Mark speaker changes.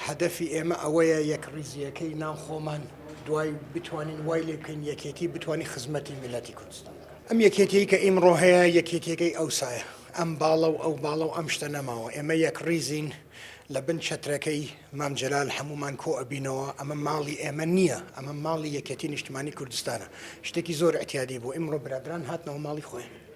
Speaker 1: هەدەفی ئێمە ئەوەیە یەک ڕیزیەکەی ناو خۆمان دوای بتوانین وای لێ بکەین یەکێتی بتوانین خزمەتی میلەتی کوردستان ئەم یەکێتیی کە ئیمڕۆ هەیە یەکێتیەکەی ئەوسایە ئەم باڵە و ئەو باڵە و ئەم شتە نەماوە ئێمە یەک ڕیزین لە بن چەترەکەی مام جەلال هەمومان کۆ ئەبینەوە ئەمە ماڵی ئێمە نییە ئەمە ماڵی یەکێتی نیشتیمانی کوردستانە شتێکی زۆر ئەتیادی بوو ئیمڕۆ برادران هاتنەوە ماڵی خۆیان